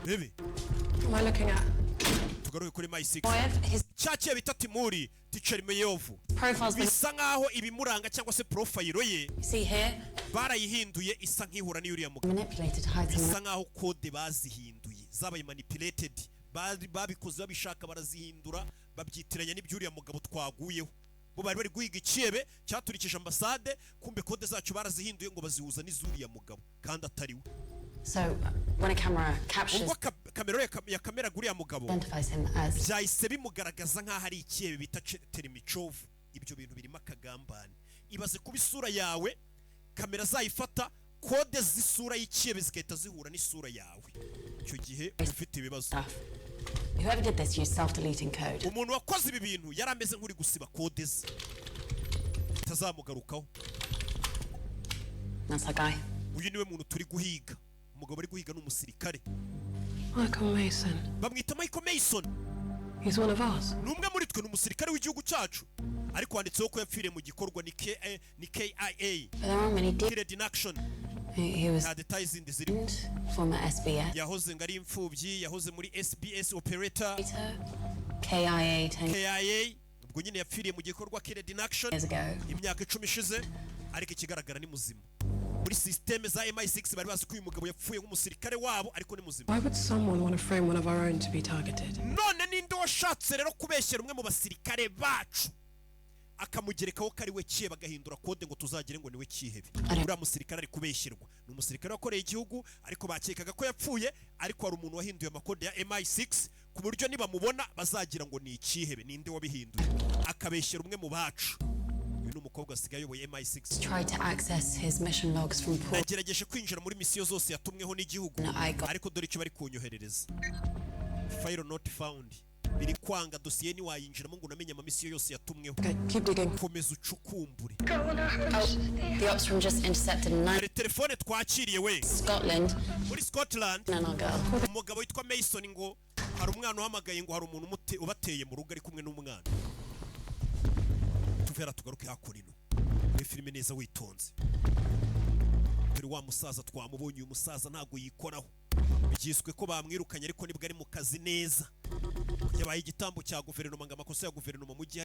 Bebe. Am I looking at? Tugaruke kuri MI6. His Cyakiye bita Timuri Tichermeyov. profile's been... Bisa nkaho ibimuranga cyangwa se profile ye See here? barayihinduye isa nkihura n'uriya mugabo. Manipulated to hide Bisa some... nkaho code bazihinduye. Zabaye manipulated. Babikoze babishaka barazihindura babyitiranya n'ibyuriya mugabo twaguyeho. Bo bari bari guhiga ikiebe cyaturikije ambasade kumbe code zacu barazihinduye ngo bazihuza n'izuriya mugabo kandi atariwe. So, when a camera captures... Ubwo ya kamera guriya mugabo identifies him as... byahise bimugaragaza nk'aho ari ikiebe bita Termichov. Ibyo bintu birimo akagambane. Ibaze kuba isura yawe kamera zayifata code z'isura y'ikiebe zigahita zihura n'isura yawe. Icyo gihe ufite ibibazo. Whoever did this used self-deleting code. Umuntu wakoze ibi bintu yari ameze nk'uri gusiba code ze. Tazamugarukaho. That's that guy. Uyu niwe muntu turi guhiga. Umugabo ari guhiga n'umusirikare. Michael Mason. Bamwita Michael Mason. He's one of us. Numwe muri twe n'umusirikare w'igihugu cyacu. Ariko wanditseho ko yapfiriye mu gikorwa ni KIA. But there aren't many Killed in action. He was Advertising ziri. former SBS. Yahoze ngari imfubyi, yahoze muri SBS operator. KIA 10 KIA. Ubwo nyine yapfiriye mu gikorwa Killed in action. years ago. Imyaka 10 ishize. Ariko ikigaragara ni muzima. Muri systeme za MI6 bari bazi ko uyu mugabo yapfuye nk'umusirikare wabo ariko ni muzima. Why would someone want to frame one of our own to be targeted? None ninde washatse rero kubeshyera umwe mu basirikare bacu akamugerekaho kari we kiye bagahindura code ngo tuzagire ngo niwe kihebe. Uriya musirikare ari kubeshyirwa. Ni umusirikare wakoreye igihugu ariko bakekaga ko yapfuye ariko hari umuntu wahinduye amakode ya MI6 ku buryo niba mubona bazagira ngo ni ikihebe. Ninde wabihinduye akabeshyera umwe mu bacu. Umukobwa asigaye ayoboye MI6 Tried to access his mission logs from Paul. nagerageje kwinjira muri misiyo zose yatumweho n'igihugu ariko dore icyo bari kunyoherereza. File not found. Biri kwanga dosiye ni wayinjiramo ngo unamenye amamisiyo yose yatumweho. Okay, keep digging. Komeza ucukumbure. The ops room just intercepted a Hari telefone twakiriye we. Scotland Muri Scotland and our girl. umugabo witwa Mason ngo hari umwana uhamagaye ngo hari umuntu ubateye mu rugo ari kumwe n'umwana. Tuvera tugaruke hakurino. Muri filime neza witonze. Turi wa musaza twamubonye uyu musaza ntago yikoraho. Byiswe ko bamwirukanye ariko nibwo ari mu kazi neza. Yabaye igitambo cya guverinoma ngo amakosa ya guverinoma mu gihe